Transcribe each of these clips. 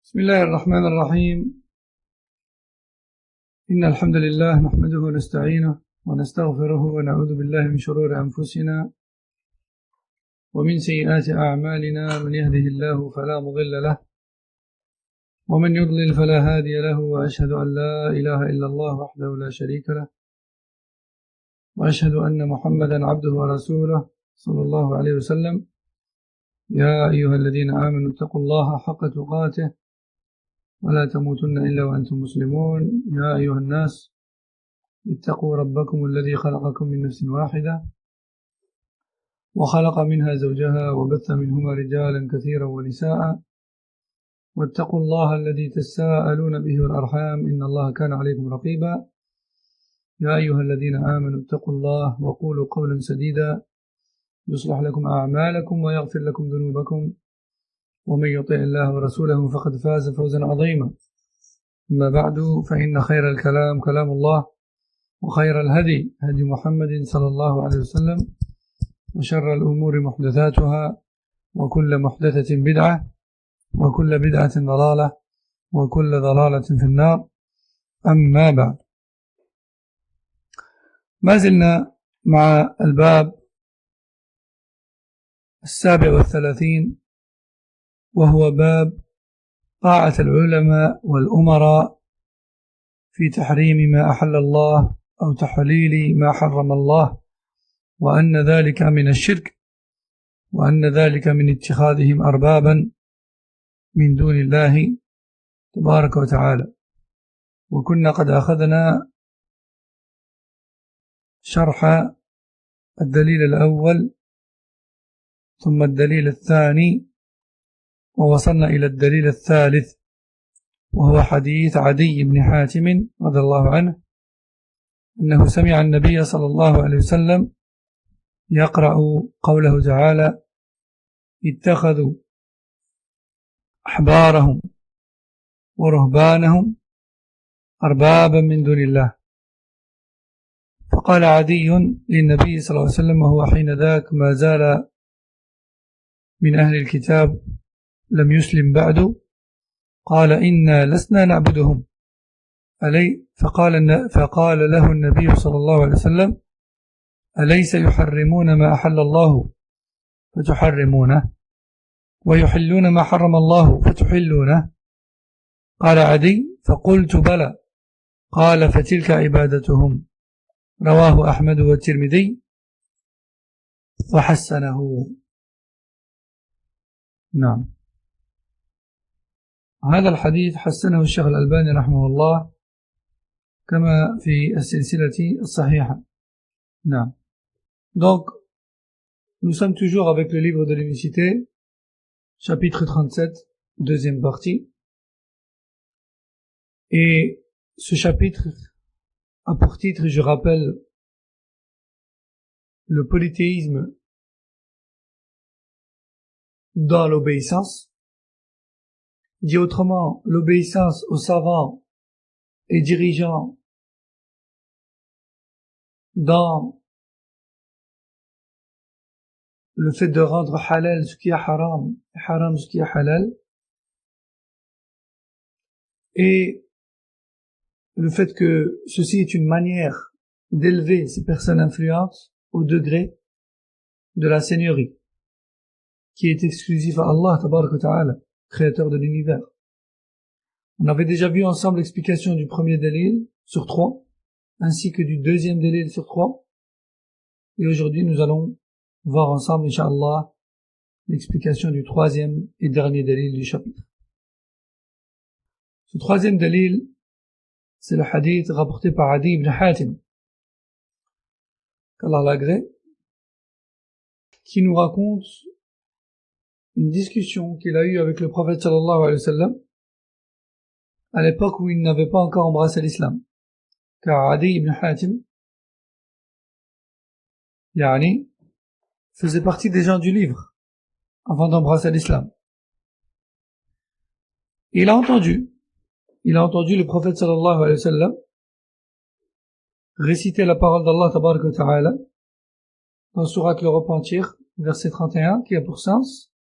بسم الله الرحمن الرحيم. إن الحمد لله نحمده ونستعينه ونستغفره ونعوذ بالله من شرور أنفسنا ومن سيئات أعمالنا. من يهده الله فلا مضل له ومن يضلل فلا هادي له، وأشهد أن لا إله إلا الله وحده لا شريك له، وأشهد أن محمدا عبده ورسوله صلى الله عليه وسلم. يا أيها الذين آمنوا اتقوا الله حق تقاته ولا تموتن إلا وأنتم مسلمون. يا أيها الناس اتقوا ربكم الذي خلقكم من نفس واحدة وخلق منها زوجها وبث منهما رجالا كثيرا ونساء، واتقوا الله الذي تساءلون به والأرحام إن الله كان عليكم رقيبا. يا أيها الذين آمنوا اتقوا الله وقولوا قولا سديدا يصلح لكم أعمالكم ويغفر لكم ذنوبكم، ومن يطع الله ورسوله فقد فاز فوزا عظيما. أما بعد، فإن خير الكلام كلام الله، وخير الهدي هدي محمد صلى الله عليه وسلم، وشر الأمور محدثاتها، وكل محدثة بدعة، وكل بدعة ضلالة، وكل ضلالة في النار. أما بعد، ما زلنا مع الباب 37، وهو باب طاعة العلماء والأمراء في تحريم ما أحل الله أو تحليل ما حرم الله، وأن ذلك من الشرك، وأن ذلك من اتخاذهم أربابا من دون الله تبارك وتعالى. وكنا قد أخذنا شرح الدليل الأول ثم الدليل الثاني، ووصلنا إلى الدليل الثالث، وهو حديث عدي بن حاتم رضي الله عنه أنه سمع النبي صلى الله عليه وسلم يقرأ قوله تعالى: اتخذوا أحبارهم ورهبانهم أربابا من دون الله. فقال عدي للنبي صلى الله عليه وسلم، وهو حين ذاك ما زال من أهل الكتاب لم يسلم بعد، قال: إنا لسنا نعبدهم. فقال له النبي صلى الله عليه وسلم: أليس يحرمون ما أحل الله فتحرمونه، ويحلون ما حرم الله فتحلونه؟ قال عدي: فقلت بلى. قال: فتلك عبادتهم. رواه أحمد والترمذي وحسنه. نعم، هذا الحديث حسنه الشيخ الألباني رحمه الله كما في السلسلة الصحيحة. نعم. Donc, nous sommes toujours avec le livre de l'unicité, chapitre 37, deuxième partie. Et ce chapitre a pour titre, je rappelle, le polythéisme dans l'obéissance. Dit autrement, l'obéissance aux savants et dirigeants dans le fait de rendre halal ce qui est haram, haram ce qui est halal, et le fait que ceci est une manière d'élever ces personnes influentes au degré de la seigneurie, qui est exclusif à Allah tabaraka wa ta'ala, créateur de l'univers. On avait déjà vu ensemble l'explication du premier délil sur 3, ainsi que du deuxième délil sur 3. Et aujourd'hui, nous allons voir ensemble, Inch'Allah, l'explication du troisième et dernier délil du chapitre. Ce troisième délil, c'est le hadith rapporté par Adi ibn Hatim, qu'Allah l'agrée, qui nous raconte une discussion qu'il a eue avec le prophète sallallahu alayhi wa sallam à l'époque où il n'avait pas encore embrassé l'islam. Car Adi ibn Hatim faisait partie des gens du livre avant d'embrasser l'islam. Il a entendu le prophète sallallahu alayhi wa sallam réciter la parole d'Allah tabaraka wa ta'ala dans Surat le Repentir, verset 31, qui a pour sens: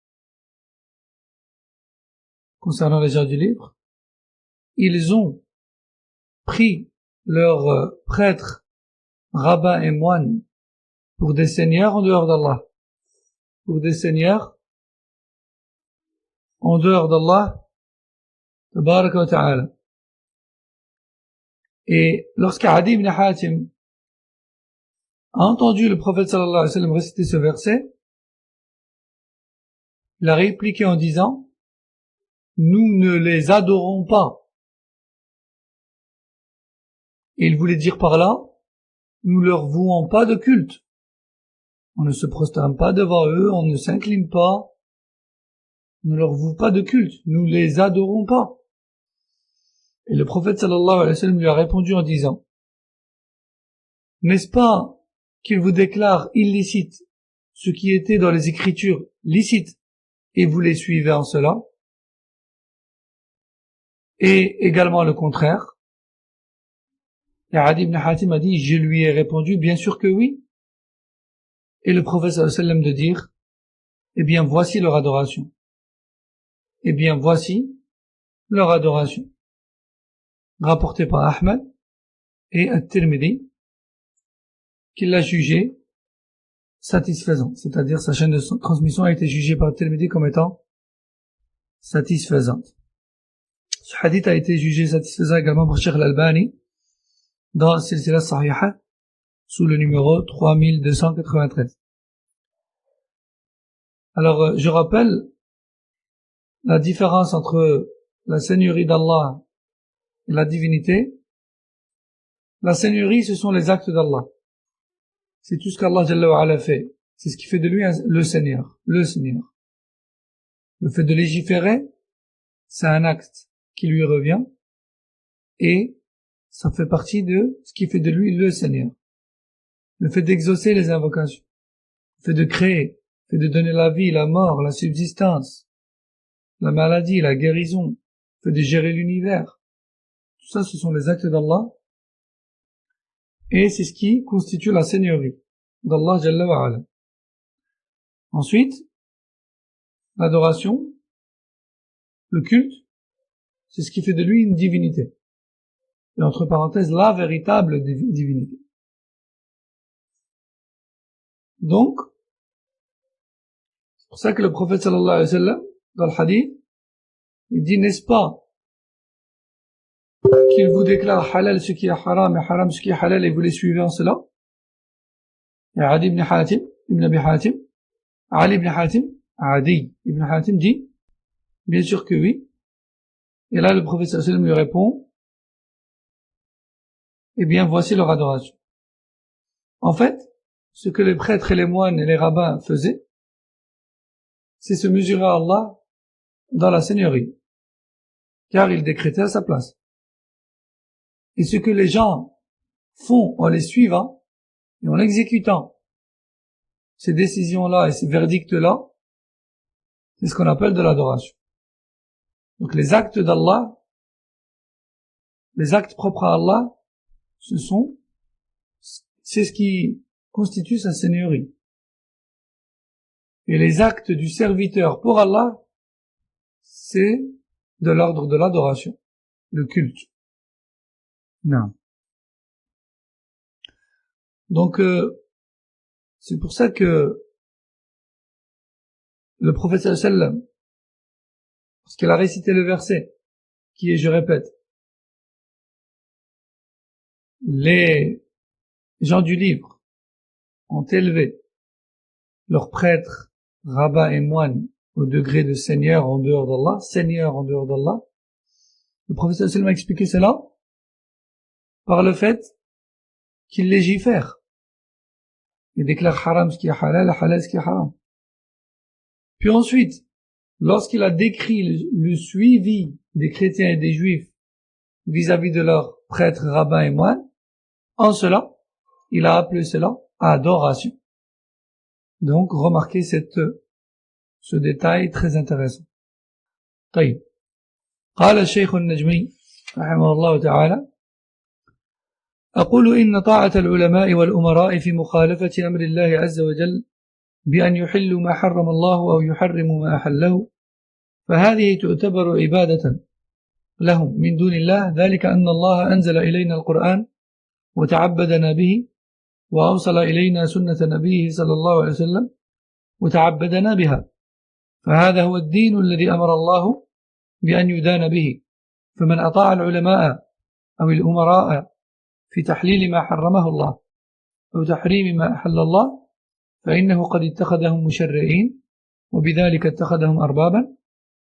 concernant les gens du livre, ils ont pris leurs prêtres, rabbins et moines pour des seigneurs en dehors d'Allah, pour des seigneurs en dehors d'Allah, tabaraka wa ta'ala. Et lorsqu'Adi ibn Hatim a entendu le prophète sallallahu alayhi wa sallam réciter ce verset, il a répliqué en disant: nous ne les adorons pas. Et il voulait dire par là, nous leur vouons pas de culte. On ne se prosterne pas devant eux, on ne s'incline pas, on ne leur voue pas de culte, nous les adorons pas. Et le prophète sallallahu alayhi wa sallam lui a répondu en disant: n'est-ce pas qu'il vous déclare illicite ce qui était dans les écritures licites, et vous les suivez en cela? Et également le contraire. Et Adi ibn Hatim a dit: je lui ai répondu, bien sûr que oui. Et le prophète sallallahu alayhi wa sallam de dire: eh bien voici leur adoration. Eh bien voici leur adoration. Rapporté par Ahmed et At-Tirmidhi, qui l'a jugé satisfaisant, c'est-à-dire sa chaîne de transmission a été jugée par At-Tirmidhi comme étant satisfaisante. Ce hadith a été jugé satisfaisant également par Cheikh Al-Albani dans Silsila Sahiha sous le numéro 3293. Alors, je rappelle la différence entre la seigneurie d'Allah et la divinité. La seigneurie, ce sont les actes d'Allah. C'est tout ce qu'Allah Jalla wa Ala fait. C'est ce qui fait de lui le Seigneur. Le Seigneur. Le fait de légiférer, c'est un acte qui lui revient et ça fait partie de ce qui fait de lui le Seigneur. Le fait d'exaucer les invocations, le fait de créer, le fait de donner la vie, la mort, la subsistance, la maladie, la guérison, le fait de gérer l'univers. Tout ça, ce sont les actes d'Allah et c'est ce qui constitue la seigneurie d'Allah Jalla wa Ala. Ensuite, l'adoration, le culte, c'est ce qui fait de lui une divinité. Et entre parenthèses, la véritable divinité. Donc, c'est pour ça que le prophète sallallahu alayhi wa sallam, dans le hadith, il dit: n'est-ce pas qu'il vous déclare halal ce qui est haram et haram ce qui est halal et vous les suivez en cela? Et Adi ibn Hatim, Ali ibn Hatim dit: bien sûr que oui. Et là, le prophète sallallahu alayhi wa sallam lui répond: eh bien, voici leur adoration. En fait, ce que les prêtres et les moines et les rabbins faisaient, c'est se mesurer à Allah dans la seigneurie, car ils décrétaient à sa place. Et ce que les gens font en les suivant et en exécutant ces décisions-là et ces verdicts-là, c'est ce qu'on appelle de l'adoration. Donc les actes d'Allah, les actes propres à Allah, c'est ce qui constitue sa seigneurie. Et les actes du serviteur pour Allah, c'est de l'ordre de l'adoration, le culte. Non. Donc, c'est pour ça que le prophète sallallahu alayhi wa sallam, lorsqu'il a récité le verset, qui est, je répète, les gens du livre ont élevé leurs prêtres, rabbins et moines au degré de seigneur en dehors d'Allah, le prophète sallallahu alayhi wa sallam a expliqué cela par le fait qu'il légifère. Il déclare haram ce qui est halal, halal ce qui est haram. Puis ensuite, lorsqu'il a décrit le suivi des chrétiens et des juifs vis-à-vis de leurs prêtres, rabbins et moines, en cela, il a appelé cela adoration. Donc, remarquez ce détail très intéressant. طيب. قال الشيخ النجمي رحمه الله تعالى: أقول إن طاعة العلماء والأمراء في مخالفة أمر الله عز وجل بأن يحلوا ما حرم الله أو يحرموا ما أحله فهذه تعتبر عبادة لهم من دون الله، ذلك أن الله أنزل إلينا القرآن وتعبدنا به، وأوصل إلينا سنة نبيه صلى الله عليه وسلم وتعبدنا بها، فهذا هو الدين الذي أمر الله بأن يدان به. فمن أطاع العلماء أو الأمراء في تحليل ما حرمه الله أو تحريم ما أحل الله فإنه قد اتخذهم مشرعين، وبذلك اتخذهم أربابا.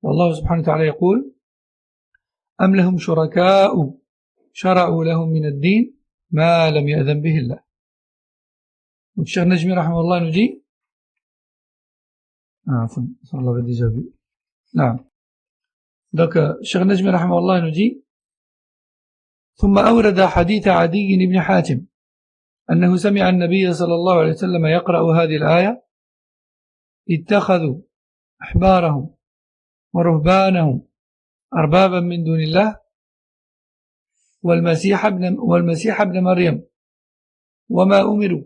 والله سبحانه وتعالى يقول: أم لهم شركاء شرعوا لهم من الدين ما لم يأذن به الله. والشيخ نجمي رحمه الله نجي عفوا صلى الله عليه وسلم. نعم، donc الشيخ نجمي رحمه الله نجي ثم أورد حديث عدي بن حاتم أنه سمع النبي صلى الله عليه وسلم يقرأ هذه الآية: اتخذوا أحبارهم ورهبانهم أربابا من دون الله والمسيح ابن مريم وما أمروا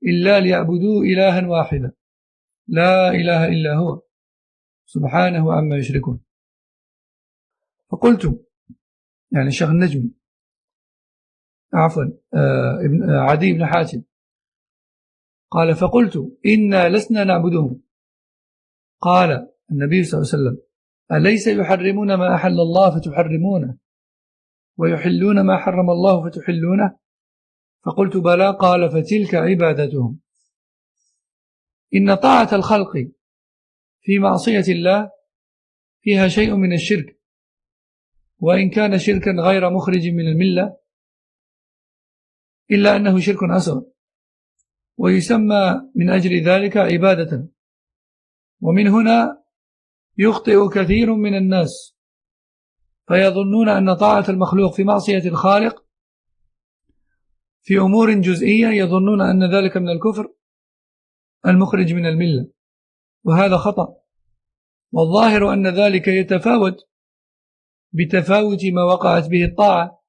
إلا ليعبدوا إلها واحدا لا إله إلا هو سبحانه عما يشركون. فقلت، يعني الشيخ النجمي عفوا عدي بن حاتم قال: فقلت إنا لسنا نعبدهم. قال النبي صلى الله عليه وسلم: أليس يحرمون ما أحل الله فتحرمونه ويحلون ما حرم الله فتحلونه؟ فقلت: بلى. قال: فتلك عبادتهم. إن طاعة الخلق في معصية الله فيها شيء من الشرك، وإن كان شركا غير مخرج من الملة، إلا أنه شرك أصغر، ويسمى من أجل ذلك عبادة. ومن هنا يخطئ كثير من الناس فيظنون أن طاعة المخلوق في معصية الخالق في أمور جزئية يظنون أن ذلك من الكفر المخرج من الملة، وهذا خطأ. والظاهر أن ذلك يتفاوت بتفاوت ما وقعت به الطاعة،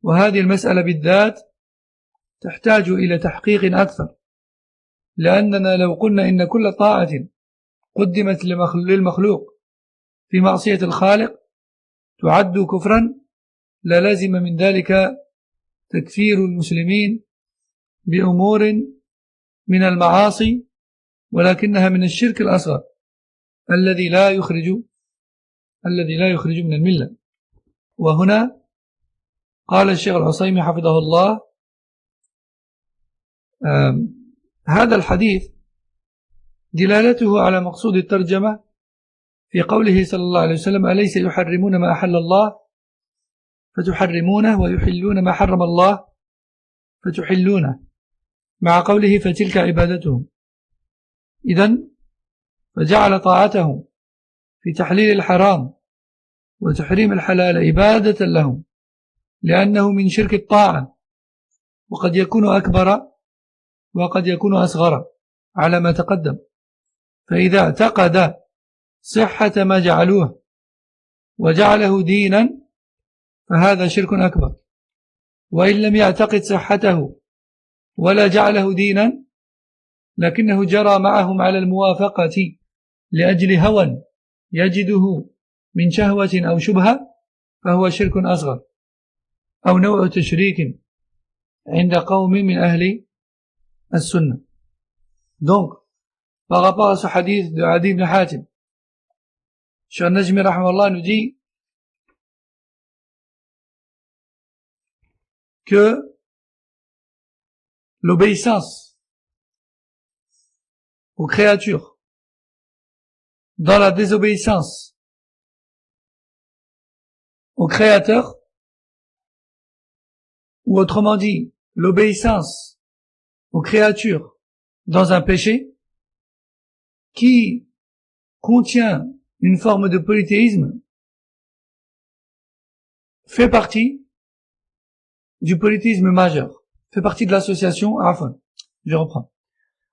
وهذه المسألة بالذات تحتاج إلى تحقيق أكثر، لأننا لو قلنا إن كل طاعة قدمت للمخلوق في معصية الخالق تعد كفرا للازم من ذلك تكفير المسلمين بأمور من المعاصي، ولكنها من الشرك الأصغر الذي لا يخرج من الملة. وهنا قال الشيخ العصيمي حفظه الله: هذا الحديث دلالته على مقصود الترجمة في قوله صلى الله عليه وسلم: أليس يحرمون ما أحل الله فتحرمونه ويحلون ما حرم الله فتحلونه، مع قوله: فتلك عبادتهم. إذن فجعل طاعتهم في تحليل الحرام وتحريم الحلال عبادة لهم، لأنه من شرك الطاعة، وقد يكون أكبر وقد يكون أصغر على ما تقدم. فإذا اعتقد صحة ما جعلوه وجعله دينا فهذا شرك أكبر، وإن لم يعتقد صحته ولا جعله دينا لكنه جرى معهم على الموافقة لأجل هوى يجده من شهوة أو شبهة فهو شرك أصغر أو نوع تشريك عند قوم من أهل السنة. Donc, par rapport à ce hadith de Adi ibn Hatim, Cheikh Najmi rahimahullah nous dit que l'obéissance aux créatures dans la désobéissance au Créateur, ou autrement dit, l'obéissance aux créatures dans un péché qui contient une forme de polythéisme fait partie du polythéisme majeur, fait partie de l'association, je reprends.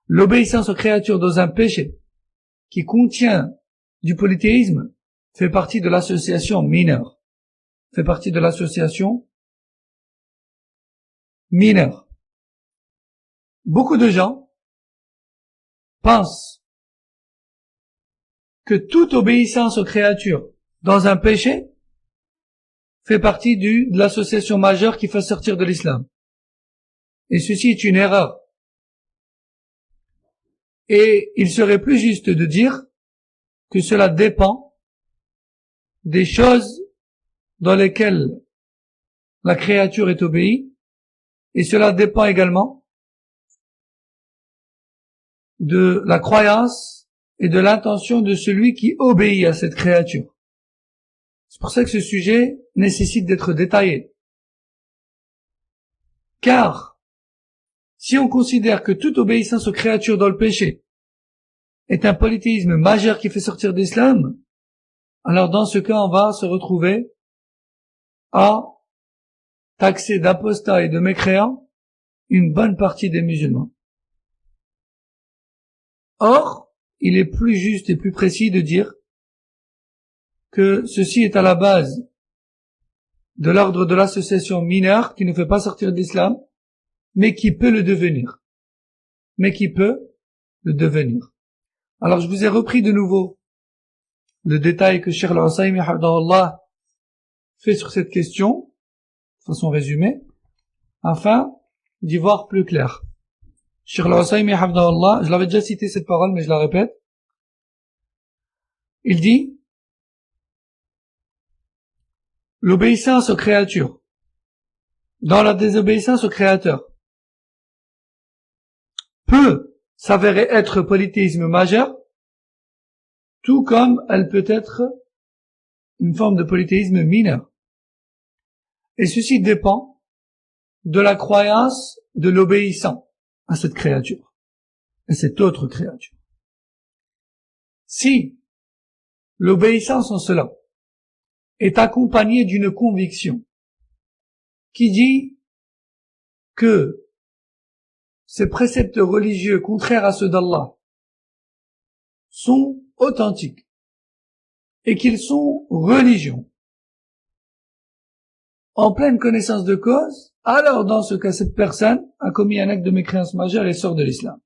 L'obéissance aux créatures dans un péché qui contient du polythéisme fait partie de l'association mineure, fait partie de l'association mineure. Beaucoup de gens pensent que toute obéissance aux créatures dans un péché fait partie de l'association majeure qui fait sortir de l'islam. Et ceci est une erreur. Et il serait plus juste de dire que cela dépend des choses dans lesquelles la créature est obéie, et cela dépend également de la croyance et de l'intention de celui qui obéit à cette créature. C'est pour ça que ce sujet nécessite d'être détaillé. Car, si on considère que toute obéissance aux créatures dans le péché est un polythéisme majeur qui fait sortir d'islam, alors dans ce cas, on va se retrouver à taxer d'apostats et de mécréants une bonne partie des musulmans. Or, il est plus juste et plus précis de dire que ceci est à la base de l'ordre de l'association mineure qui ne fait pas sortir de l'islam, mais qui peut le devenir. Alors je vous ai repris de nouveau le détail que Cheikh Al-Usaymi hafidahullah fait sur cette question, de façon résumée, afin d'y voir plus clair. Cheikh Al-Usaymi hafidahullah, je l'avais déjà cité cette parole, mais je la répète. Il dit: l'obéissance aux créatures, dans la désobéissance au Créateur, peut s'avérer être polythéisme majeur, tout comme elle peut être une forme de polythéisme mineur. Et ceci dépend de la croyance de l'obéissant à cette créature, à cette autre créature. Si l'obéissance en cela est accompagnée d'une conviction qui dit que ces préceptes religieux contraires à ceux d'Allah sont authentiques et qu'ils sont religions, en pleine connaissance de cause, alors dans ce cas, cette personne a commis un acte de mécréance majeure et sort de l'islam.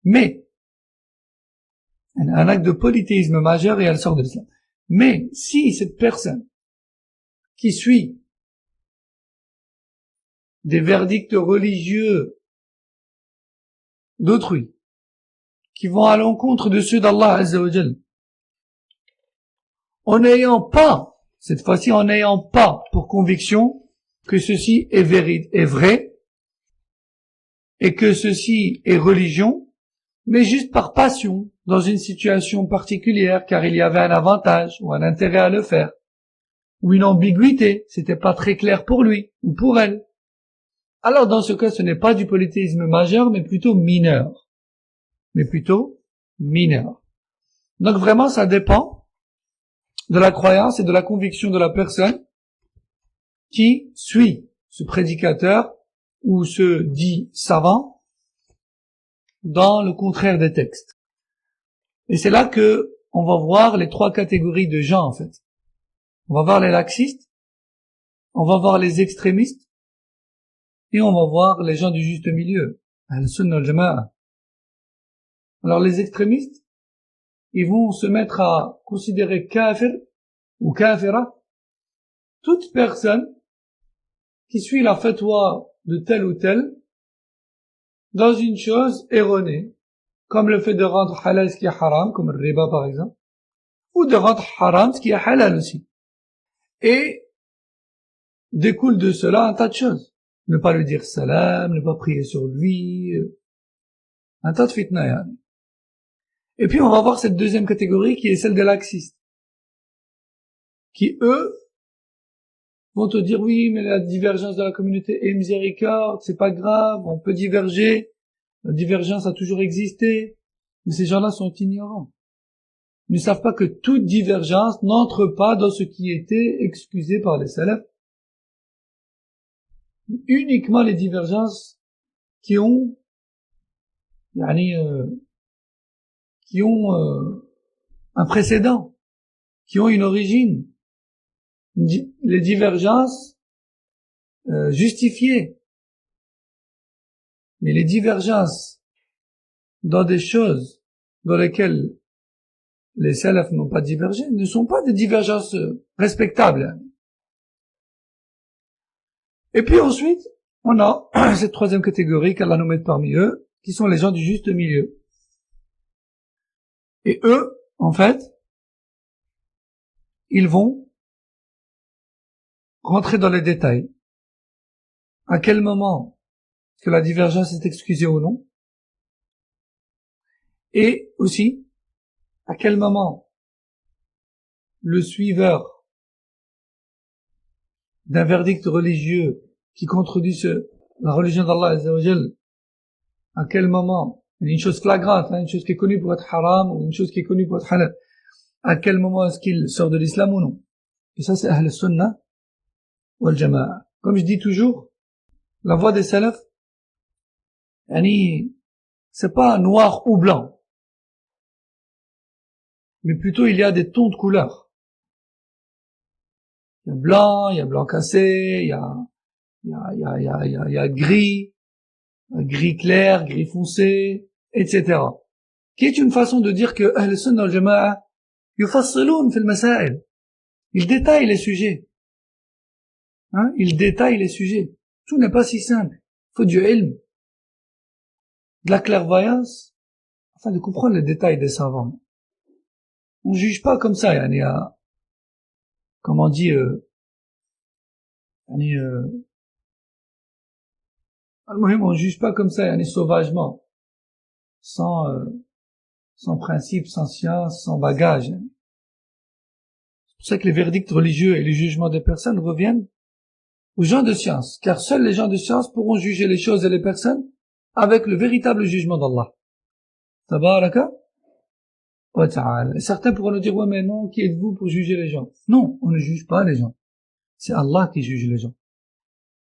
Mais, un acte de polythéisme majeur et elle sort de l'islam. Mais, si cette personne qui suit des verdicts religieux d'autrui, qui vont à l'encontre de ceux d'Allah Azza wa Jal, en n'ayant pas pour conviction que ceci est vrai, et que ceci est religion, mais juste par passion, dans une situation particulière, car il y avait un avantage ou un intérêt à le faire, ou une ambiguïté, c'était pas très clair pour lui ou pour elle. Alors dans ce cas, ce n'est pas du polythéisme majeur, mais plutôt mineur. Donc vraiment, ça dépend de la croyance et de la conviction de la personne qui suit ce prédicateur ou ce dit savant dans le contraire des textes. Et c'est là que on va voir les trois catégories de gens, en fait. On va voir les laxistes, on va voir les extrémistes, et on va voir les gens du juste milieu, al-Sunnah al-Jama'a. Alors les extrémistes, ils vont se mettre à considérer kafir ou kafira toute personne qui suit la fatwa de tel ou tel dans une chose erronée, comme le fait de rendre halal ce qui est haram, comme le riba par exemple, ou de rendre haram ce qui est halal aussi. Et découle de cela un tas de choses. Ne pas lui dire salam, ne pas prier sur lui, un tas de fitna, yani. Et puis on va voir cette deuxième catégorie qui est celle des laxistes, qui eux vont te dire oui, mais la divergence de la communauté est miséricorde, c'est pas grave, on peut diverger, la divergence a toujours existé, mais ces gens-là sont ignorants. Ils ne savent pas que toute divergence n'entre pas dans ce qui était excusé par les salafs. Uniquement les divergences qui ont un précédent, qui ont une origine, les divergences justifiées. Mais les divergences dans des choses dans lesquelles les salafs n'ont pas divergé ne sont pas des divergences respectables. Et puis ensuite, on a cette troisième catégorie qu'Allah nous met parmi eux, qui sont les gens du juste milieu. Et eux, en fait, ils vont rentrer dans les détails. À quel moment est-ce que la divergence est excusée ou non? Et aussi, à quel moment le suiveur d'un verdict religieux qui contredit la religion d'Allah Azza wa Jal, à quel moment, une chose flagrante, une chose qui est connue pour être haram ou une chose qui est connue pour être halal, à quel moment est-ce qu'il sort de l'islam ou non? Et ça, c'est Ahl Sunnah wal Jama'a. Comme je dis toujours, la voie des salafs, c'est pas noir ou blanc, mais plutôt il y a des tons de couleurs. Il y a blanc cassé, il y a gris, gris clair, gris foncé, etc. Qui est une façon de dire que Ahl Sunnah wal Jama'a yufassilun fil masail. Ils détaillent les sujets. Ils détaillent les sujets. Tout n'est pas si simple. Il faut du ilm, de la clairvoyance, afin de comprendre les détails des savants. On juge pas comme ça, comme on dit, on juge pas comme ça, sauvagement, sans principe, sans science, sans bagage. C'est pour ça que les verdicts religieux et les jugements des personnes reviennent aux gens de science, car seuls les gens de science pourront juger les choses et les personnes avec le véritable jugement d'Allah. Tabaraka wa ta'ala. Certains pourront nous dire, ouais, mais non, qui êtes-vous pour juger les gens? Non, on ne juge pas les gens. C'est Allah qui juge les gens.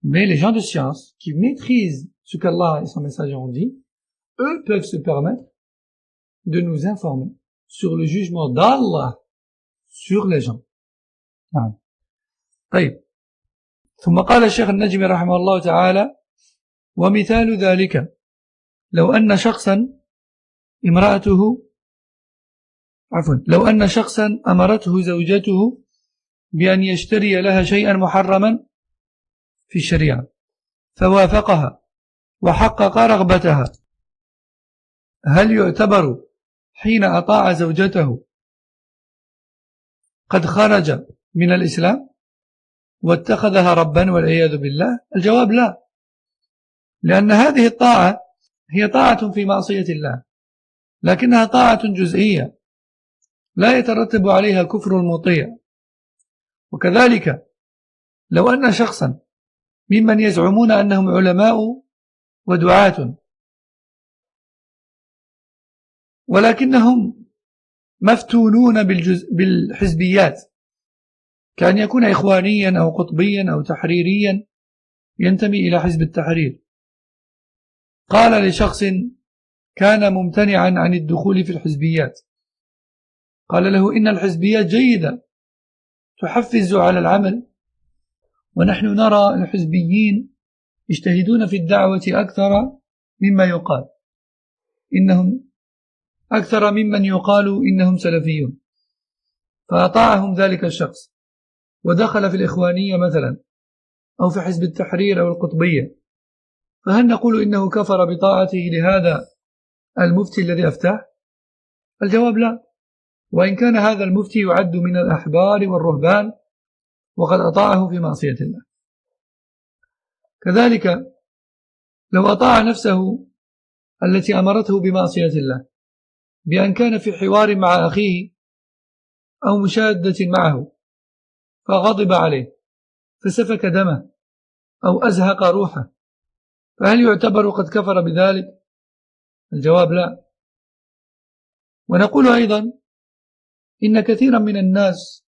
Mais les gens de science, qui maîtrisent ce qu'Allah et son messager ont dit, eux peuvent se permettre de nous informer sur le jugement d'Allah sur les gens. طيب. ثم قال الشيخ النجمي رحمه الله تعالى: ومثال ذلك لو أن شخصا أمرته زوجته بأن يشتري لها شيئا محرما في الشريعة فوافقها وحقق رغبتها، هل يعتبر حين أطاع زوجته قد خرج من الإسلام واتخذها ربا والعياذ بالله؟ الجواب لا، لأن هذه الطاعة هي طاعة في معصية الله، لكنها طاعة جزئية لا يترتب عليها كفر المطيع. وكذلك لو أن شخصا ممن يزعمون أنهم علماء ودعاة ولكنهم مفتونون بالحزبيات، كأن يكون إخوانيا أو قطبيا أو تحريريا ينتمي إلى حزب التحرير، قال لشخص كان ممتنعا عن الدخول في الحزبيات، قال له: إن الحزبيات جيدة تحفز على العمل، ونحن نرى الحزبيين يجتهدون في الدعوة أكثر مما يقال إنهم سلفيون، فأطاعهم ذلك الشخص ودخل في الإخوانية مثلا أو في حزب التحرير أو القطبية، فهل نقول إنه كفر بطاعته لهذا المفتي الذي أفتاه؟ الجواب لا، وإن كان هذا المفتي يعد من الأحبار والرهبان وقد أطاعه في معصية الله. كذلك لو أطاع نفسه التي أمرته بمعصية الله بأن كان في حوار مع أخيه أو مشادة معه فغضب عليه فسفك دمه أو أزهق روحه، فهل يعتبر قد كفر بذلك؟ الجواب لا. ونقول أيضا إن كثيرا من الناس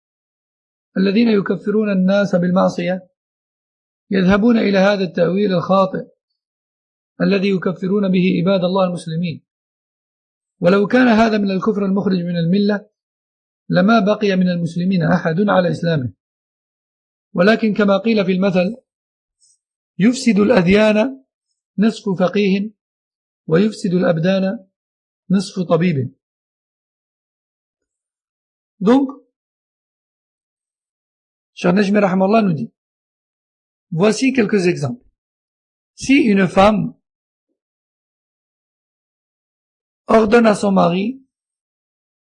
الذين يكفرون الناس بالمعصية يذهبون إلى هذا التأويل الخاطئ الذي يكفرون به عباد الله المسلمين، ولو كان هذا من الكفر المخرج من الملة لما بقي من المسلمين أحد على إسلامه، ولكن كما قيل في المثل: يفسد الأديان نصف فقيه ويفسد الأبدان نصف طبيب. Donc, Cheikh Najmi Rahmallah nous dit, voici quelques exemples. Si une femme ordonne à son mari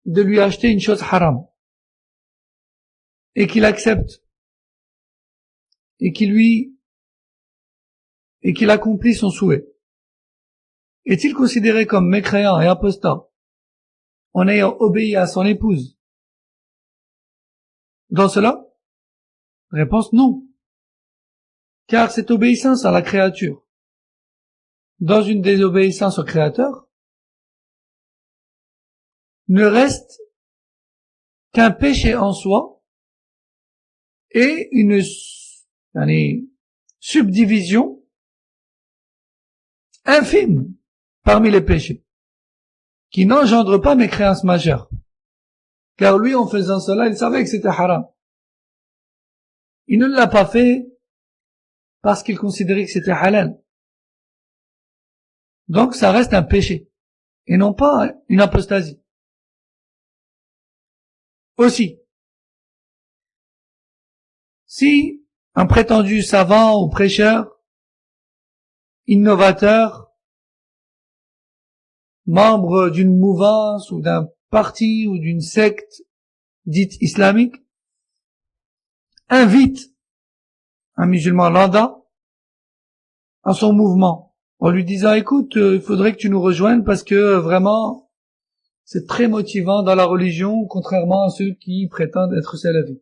de lui acheter une chose haram, et qu'il accepte, et qu'il accomplit son souhait, est-il considéré comme mécréant et apostat en ayant obéi à son épouse dans cela? Réponse non. Car cette obéissance à la créature, dans une désobéissance au Créateur, ne reste qu'un péché en soi et une subdivision infime parmi les péchés, qui n'engendre pas mécréance majeure. Car lui, en faisant cela, il savait que c'était haram. Il ne l'a pas fait parce qu'il considérait que c'était halal. Donc ça reste un péché, et non pas une apostasie. Aussi, si un prétendu savant ou prêcheur, innovateur, membre d'une mouvance ou d'un parti ou d'une secte dite islamique, invite un musulman lambda à son mouvement en lui disant écoute, il faudrait que tu nous rejoignes parce que vraiment c'est très motivant dans la religion, contrairement à ceux qui prétendent être salafis.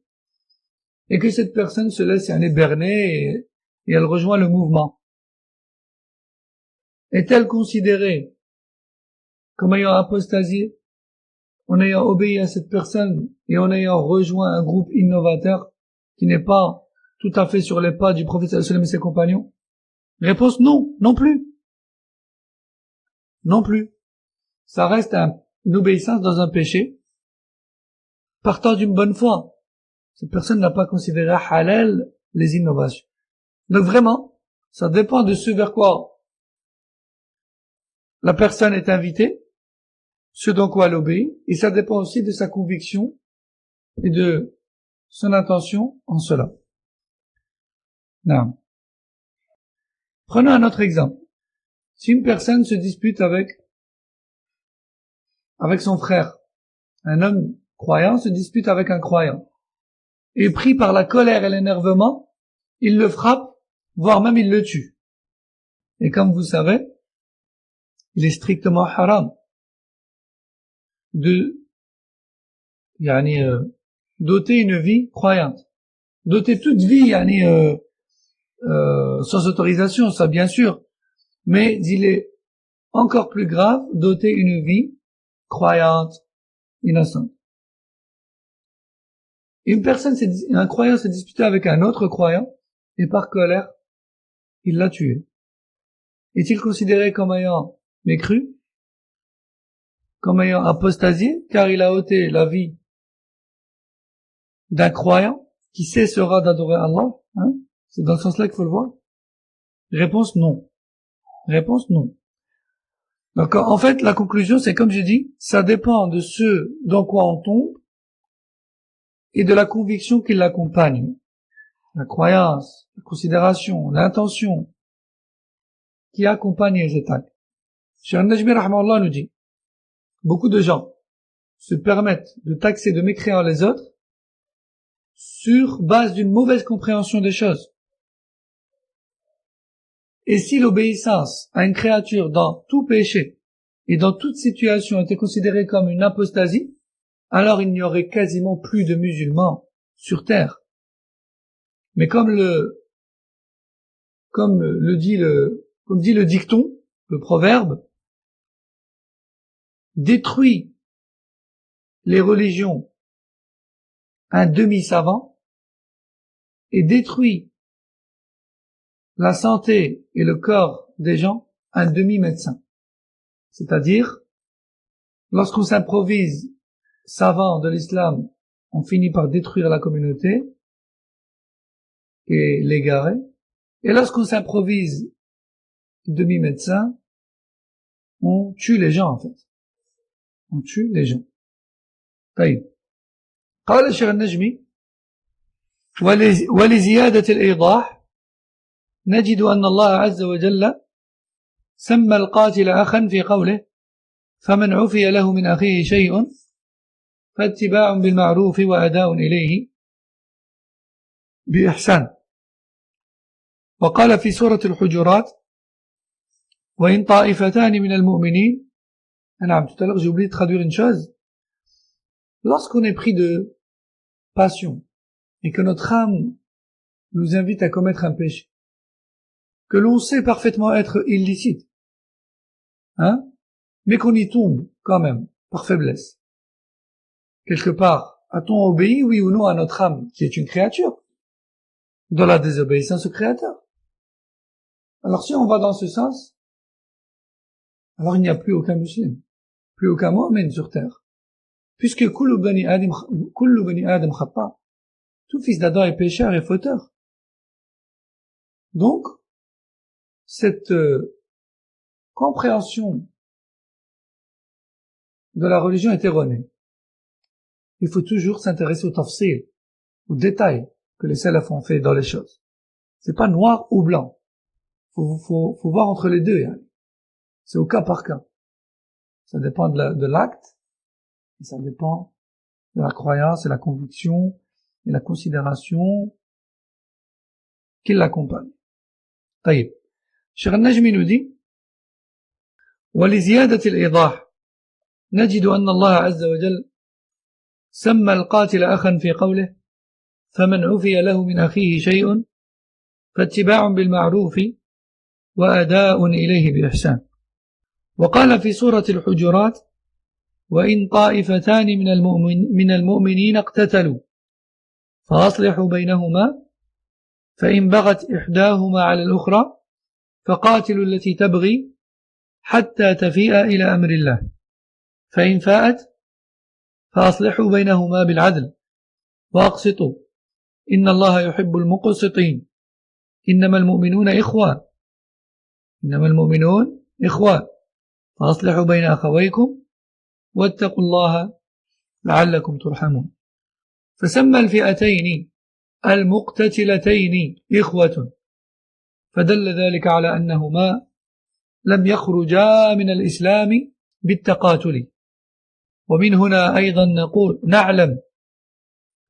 Et que cette personne se laisse berner et elle rejoint le mouvement. Est-elle considérée comme ayant apostasié, en ayant obéi à cette personne et en ayant rejoint un groupe innovateur qui n'est pas tout à fait sur les pas du prophète sallallahu alayhi wa sallam et ses compagnons? Réponse non, non plus. Non plus. Ça reste une obéissance dans un péché, partant d'une bonne foi. Cette personne n'a pas considéré halal les innovations. Donc vraiment, ça dépend de ce vers quoi la personne est invitée, ce dont quoi elle obéit, et ça dépend aussi de sa conviction et de son intention en cela. Non. Prenons un autre exemple. Si une personne se dispute avec son frère, un homme croyant se dispute avec un croyant, et pris par la colère et l'énervement, il le frappe, voire même il le tue. Et comme vous savez, il est strictement haram de doter une vie croyante. Doter toute vie sans autorisation, ça bien sûr, mais il est encore plus grave doter une vie croyante, innocente. Un croyant s'est disputé avec un autre croyant, et par colère, il l'a tué. Est-il considéré comme ayant mécru, comme ayant apostasié, car il a ôté la vie d'un croyant qui cessera d'adorer Allah? C'est dans ce sens-là qu'il faut le voir. Réponse non. Réponse non. Donc en fait, la conclusion, c'est comme j'ai dit, ça dépend de ce dans quoi on tombe et de la conviction qui l'accompagne. La croyance, la considération, l'intention qui accompagne cet acte. Cheikh Najmi Rahmallah nous dit, beaucoup de gens se permettent de taxer de mécréants les autres sur base d'une mauvaise compréhension des choses. Et si l'obéissance à une créature dans tout péché et dans toute situation était considérée comme une apostasie, alors il n'y aurait quasiment plus de musulmans sur terre. Mais comme dit le dicton, le proverbe, détruit les religions un demi-savant et détruit la santé et le corps des gens un demi-médecin. C'est-à-dire, lorsqu'on s'improvise savant de l'islam, on finit par détruire la communauté et l'égarer. Et lorsqu'on s'improvise demi-médecin, on tue les gens en fait. On tue les gens. Taïb. قال الشيخ النجمي ولزيادة الإيضاح نجد أن الله عز وجل سمى القاتل أخا في قوله فمن عفي له من أخيه شيء فاتباع بالمعروف وأداء إليه بإحسان. وقال في سورة الحجرات وإن طائفتان من المؤمنين. Tout à l'heure j'ai oublié de traduire une chose. Lorsqu'on est pris de passion et que notre âme nous invite à commettre un péché que l'on sait parfaitement être illicite, mais qu'on y tombe quand même par faiblesse, quelque part, a-t-on obéi, oui ou non, à notre âme qui est une créature dans la désobéissance au Créateur? Alors si on va dans ce sens, alors il n'y a plus aucun musulman, plus aucun mu'min sur terre, puisque kullu bani adam khata, tout fils d'Adam est pécheur et fauteur. Donc cette compréhension de la religion est erronée. Il faut toujours s'intéresser au tafsil, aux détails que les salafs ont fait dans les choses. C'est pas noir ou blanc. Faut voir entre les deux. C'est au cas par cas. Ça dépend de l'acte, et ça dépend de la croyance et la conviction et la considération qui l'accompagne. طيب. الشيخ النجمي nous dit ولزيادة الإيضاح نجد أن الله عز وجل سمى القاتل أخا في قوله فمن عفي له من أخيه شيء فاتباع بالمعروف وأداء إليه بإحسان. وقال في سورة الحجرات وإن طائفتان من المؤمنين اقتتلوا فأصلحوا بينهما فإن بغت إحداهما على الأخرى فقاتلوا التي تبغي حتى تفيء إلى أمر الله فإن فاءت فأصلحوا بينهما بالعدل وأقسطوا إن الله يحب المقسطين إنما المؤمنون إخوان فأصلحوا بين أخويكم واتقوا الله لعلكم ترحمون. فسمى الفئتين المقتتلتين إخوة فدل ذلك على أنهما لم يخرجا من الإسلام بالتقاتل. ومن هنا أيضا نعلم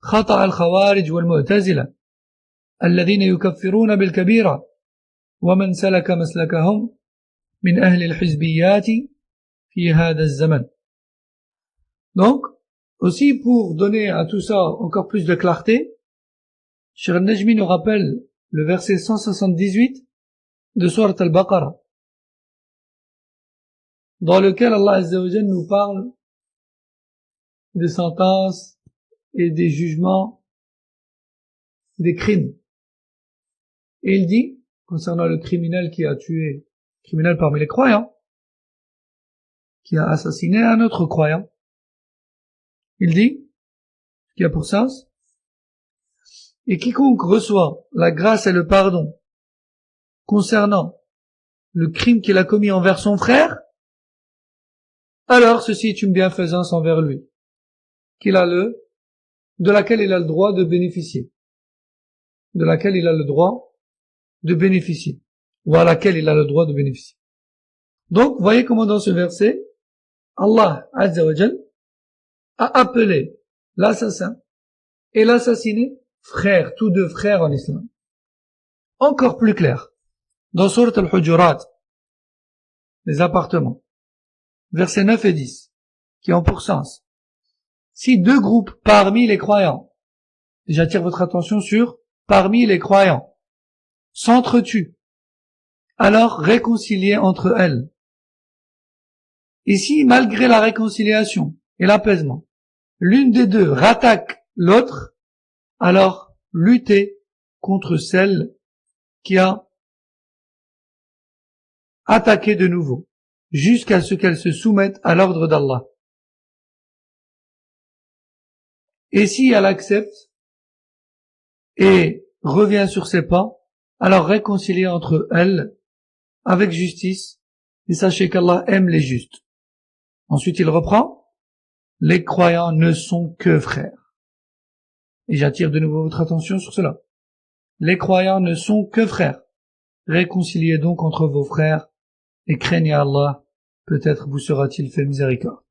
خطأ الخوارج والمعتزلة الذين يكفرون بالكبيرة ومن سلك مسلكهم من أهل الحزبيات في هذا الزمن. Donc, aussi pour donner à tout ça encore plus de clarté, Cheikh Najmi nous rappelle le verset 178 de Surat Al-Baqarah, dans lequel Allah Azza wa Jalla nous parle des sentences et des jugements des crimes. Et il dit, concernant le criminel qui a tué, criminel parmi les croyants, qui a assassiné un autre croyant, il dit, qui a pour sens, et quiconque reçoit la grâce et le pardon concernant le crime qu'il a commis envers son frère, alors ceci est une bienfaisance envers lui, de laquelle il a le droit de bénéficier, ou à laquelle il a le droit de bénéficier. Donc, voyez comment dans ce verset, Allah Azza wa Jal a appelé l'assassin et l'assassiné frères, tous deux frères en islam. Encore plus clair, dans Surat Al-Hujurat, les appartements, versets 9 et 10, qui ont pour sens, si deux groupes parmi les croyants, et j'attire votre attention sur parmi les croyants, s'entretuent, alors réconciliez entre elles. Et si, malgré la réconciliation et l'apaisement, l'une des deux rattaque l'autre, alors luttez contre celle qui a attaqué de nouveau, jusqu'à ce qu'elle se soumette à l'ordre d'Allah. Et si elle accepte et revient sur ses pas, alors réconciliez entre elles avec justice, et sachez qu'Allah aime les justes. Ensuite il reprend, les croyants ne sont que frères. Et j'attire de nouveau votre attention sur cela. Les croyants ne sont que frères. Réconciliez donc entre vos frères et craignez Allah. Peut-être vous sera-t-il fait miséricorde.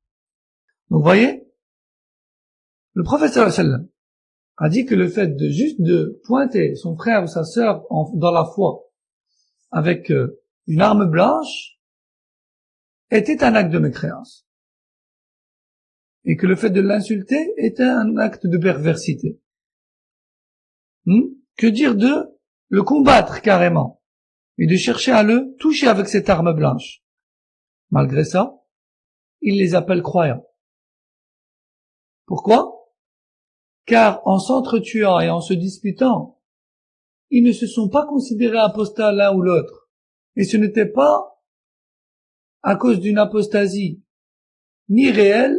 Donc, voyez, le prophète sallallahu alayhi wa sallam a dit que le fait de juste de pointer son frère ou sa sœur dans la foi avec une arme blanche était un acte de mécréance. Et que le fait de l'insulter était un acte de perversité. Que dire de le combattre carrément et de chercher à le toucher avec cette arme blanche? Malgré ça, il les appelle croyants. Pourquoi? Car en s'entretuant et en se disputant, ils ne se sont pas considérés apostats l'un ou l'autre. Et ce n'était pas à cause d'une apostasie ni réelle,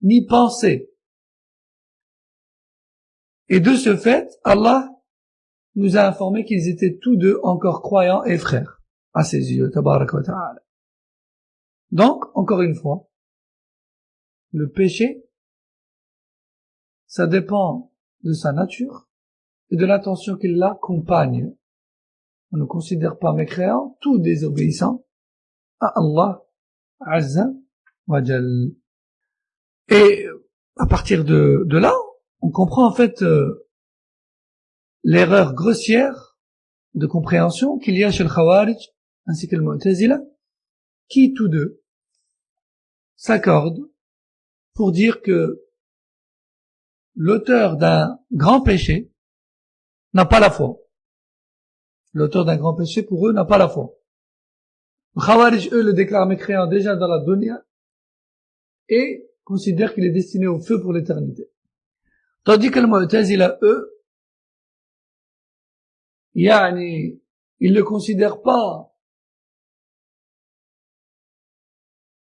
ni pensée. Et de ce fait, Allah nous a informé qu'ils étaient tous deux encore croyants et frères à ses yeux, tabaraka wa ta'ala. Donc, encore une fois, le péché, ça dépend de sa nature et de l'intention qui l'accompagne. On ne considère pas mécréant tout désobéissant à Allah Azza wa Jal. Et à partir de là, on comprend en fait l'erreur grossière de compréhension qu'il y a chez le Khawarij ainsi que le Mu'tazila, qui tous deux s'accordent pour dire que l'auteur d'un grand péché n'a pas la foi. L'auteur d'un grand péché, pour eux, n'a pas la foi. Les Khawarij, eux, le déclarent mécréant déjà dans la dunya et considèrent qu'il est destiné au feu pour l'éternité. Tandis que le Mu'tazila, eux, ils le considèrent pas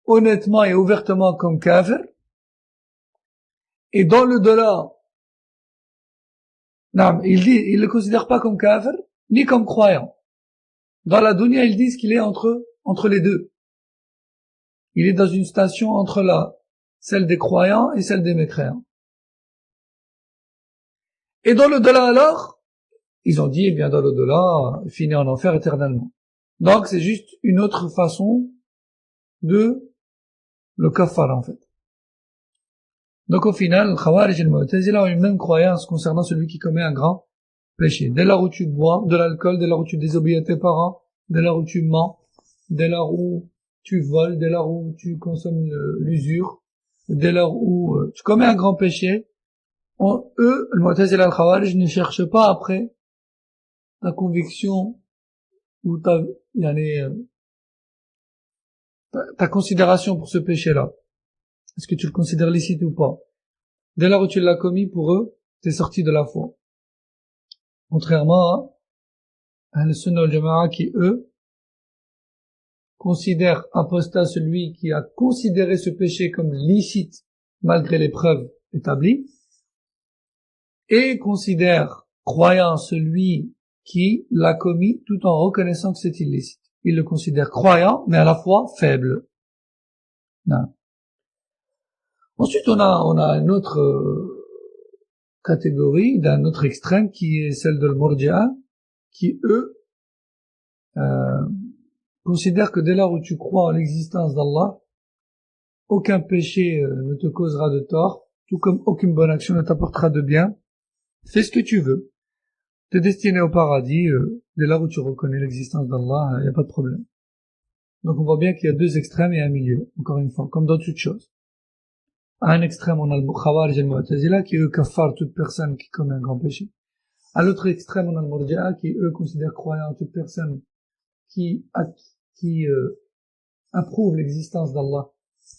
honnêtement et ouvertement comme kafir, et dans le delà, ils le considèrent pas comme kafir, ni comme croyant. Dans la dunya, ils disent qu'il est entre les deux. Il est dans une station entre celle des croyants et celle des mécréants. Et dans le delà alors, ils ont dit, eh bien, dans le delà, il finit en enfer éternellement. Donc, c'est juste une autre façon de le kafar, en fait. Donc, au final, le Khawarij et le Mu'tazila ont une même croyance concernant celui qui commet un grand péché. Dès lors où tu bois de l'alcool, dès lors où tu désobéis à tes parents, dès lors où tu mens, dès lors où tu voles, dès lors où tu consommes l'usure, dès lors où tu commets un grand péché, eux, le Mu'tazila et le Khawarij ne cherchent pas après ta conviction ou ta considération pour ce péché-là. Est-ce que tu le considères licite ou pas? Dès lors où tu l'as commis, pour eux, t'es sorti de la foi. Contrairement à Ahl-Sunnah wal-Jama'a qui, eux, considèrent apostat celui qui a considéré ce péché comme licite malgré les preuves établies, et considèrent croyant celui qui l'a commis tout en reconnaissant que c'est illicite. Ils le considèrent croyant, mais à la fois faible. Non. Ensuite, on a une autre catégorie, d'un autre extrême, qui est celle de l'Murji'a, qui, eux, considèrent que dès lors où tu crois en l'existence d'Allah, aucun péché ne te causera de tort, tout comme aucune bonne action ne t'apportera de bien. Fais ce que tu veux. T'es destiné au paradis, dès lors où tu reconnais l'existence d'Allah, il n'y a pas de problème. Donc on voit bien qu'il y a deux extrêmes et un milieu, encore une fois, comme dans toute chose. À un extrême, on a le Khawarij et le Mu'tazila, qui eux kaffarent toute personne qui commet un grand péché. À l'autre extrême, on a le Murji'a, qui eux considèrent croyant toute personne qui approuve l'existence d'Allah,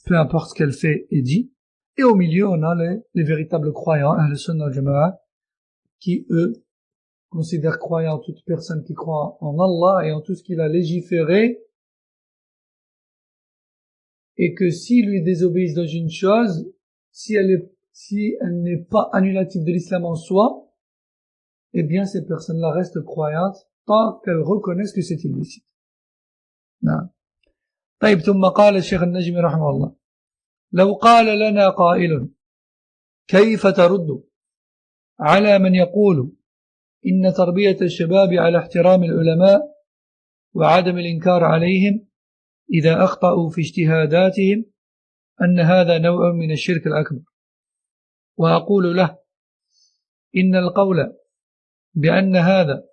peu importe ce qu'elle fait et dit. Et au milieu, on a les véritables croyants, Ahl-Sunnah wal-Jama'a, qui eux considèrent croyant toute personne qui croit en Allah et en tout ce qu'il a légiféré, et que s'ils lui désobéissent dans une chose, si elle n'est pas annulative de l'islam en soi, eh bien ces personnes-là restent croyantes tant qu'elles reconnaissent que c'est illicite. نعم. طيب ثم قال الشيخ النجمي رحمه الله لو قال لنا قائل كيف ترد على من يقول إن تربية الشباب على احترام العلماء وعدم الإنكار عليهم إذا أخطأوا في اجتهاداتهم أن هذا نوع من الشرك الأكبر، وأقول له إن القول بأن هذا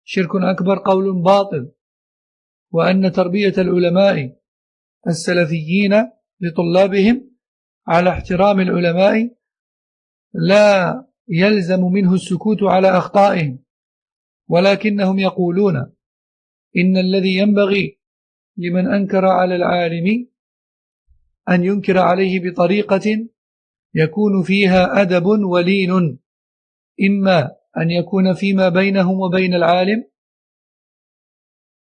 شرك أكبر قول باطل، وأن تربية العلماء السلفيين لطلابهم على احترام العلماء لا يلزم منه السكوت على أخطائهم، ولكنهم يقولون إن الذي ينبغي لمن أنكر على العالم أن ينكر عليه بطريقة يكون فيها أدب ولين، إما أن يكون فيما بينهم وبين العالم،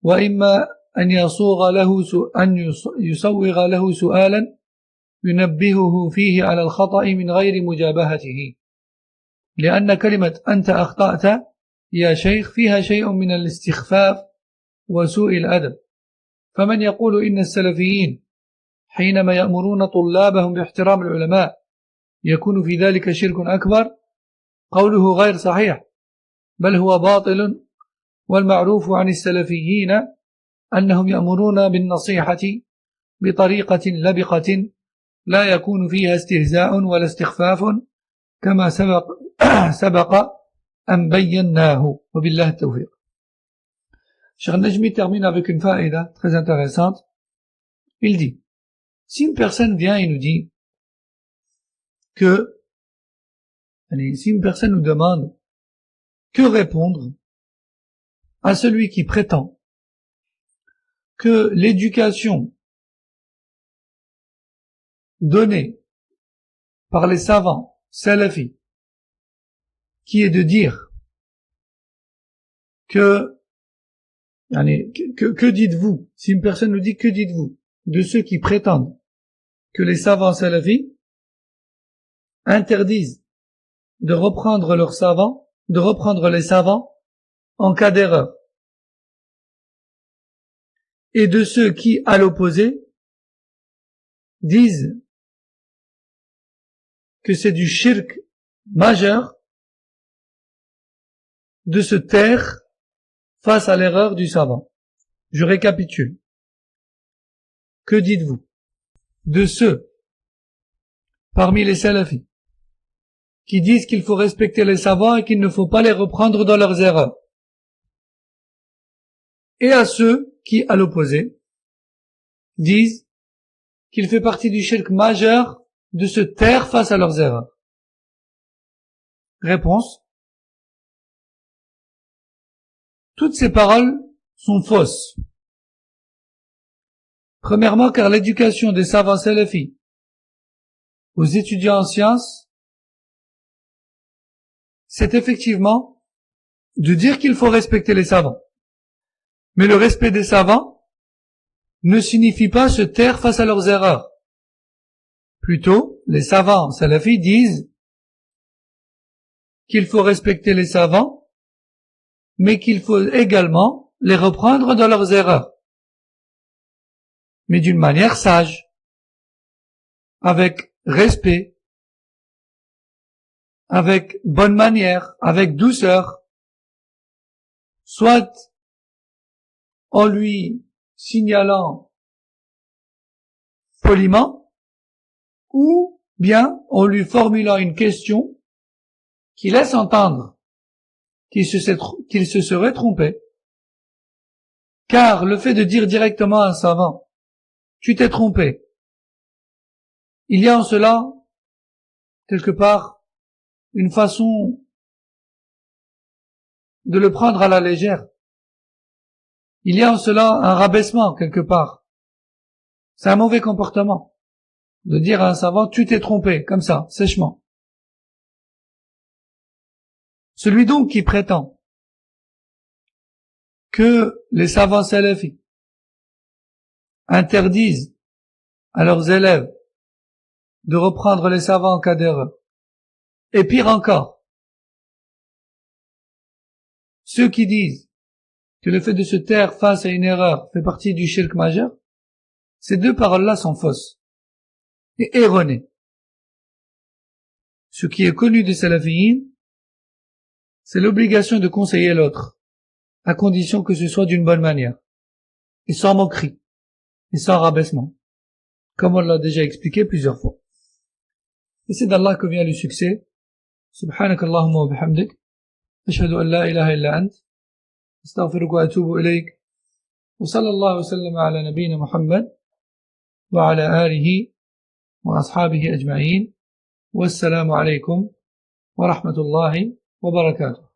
وإما أن يصوغ له سؤالا ينبهه فيه على الخطأ من غير مجابهته، لأن كلمة أنت أخطأت يا شيخ فيها شيء من الاستخفاف وسوء الأدب. فمن يقول إن السلفيين حينما يأمرون طلابهم باحترام العلماء يكون في ذلك شرك أكبر، قوله غير صحيح، بل هو باطل. والمعروف عن السلفيين أنهم يأمرون بالنصيحة بطريقة لبقة لا يكون فيها استهزاء ولا استخفاف، كما سبق أن بيناه، وبالله التوفيق. Cheikh Najmi termine avec une faïda très intéressante. Il dit, si une personne vient et nous dit que, si une personne nous demande que répondre à celui qui prétend que l'éducation donnée par les savants salafis, qui est de dire que dites-vous, si une personne nous dit que dites-vous de ceux qui prétendent que les savants salafis interdisent de reprendre les savants en cas d'erreur, et de ceux qui, à l'opposé, disent que c'est du shirk majeur de se taire face à l'erreur du savant. Je récapitule. Que dites-vous de ceux parmi les salafis qui disent qu'il faut respecter les savants et qu'il ne faut pas les reprendre dans leurs erreurs, et à ceux qui, à l'opposé, disent qu'il fait partie du shirk majeur de se taire face à leurs erreurs? Réponse: toutes ces paroles sont fausses. Premièrement, car l'éducation des savants salafis aux étudiants en sciences, c'est effectivement de dire qu'il faut respecter les savants. Mais le respect des savants ne signifie pas se taire face à leurs erreurs. Plutôt, les savants salafis disent qu'il faut respecter les savants, mais qu'il faut également les reprendre dans leurs erreurs, mais d'une manière sage, avec respect, avec bonne manière, avec douceur, soit en lui signalant poliment, ou bien en lui formulant une question qui laisse entendre qu'il se serait trompé. Car le fait de dire directement à un savant « tu t'es trompé », il y a en cela, quelque part, une façon de le prendre à la légère. Il y a en cela un rabaissement, quelque part. C'est un mauvais comportement de dire à un savant « tu t'es trompé », comme ça, sèchement. Celui donc qui prétend que les savants salafis interdisent à leurs élèves de reprendre les savants en cas d'erreur, et pire encore, ceux qui disent que le fait de se taire face à une erreur fait partie du shirk majeur, ces deux paroles-là sont fausses et erronées. ce qui est connu des salafiyyin, c'est l'obligation de conseiller l'autre, à condition que ce soit d'une bonne manière, et sans moquerie, et sans rabaissement, comme on l'a déjà expliqué plusieurs fois. Et c'est d'Allah que vient le succès. سبحانك اللهم وبحمدك أشهد أن لا إله إلا أنت أستغفرك وأتوب إليك وصلى الله وسلم على نبينا محمد وعلى آله وأصحابه أجمعين والسلام عليكم ورحمة الله وبركاته.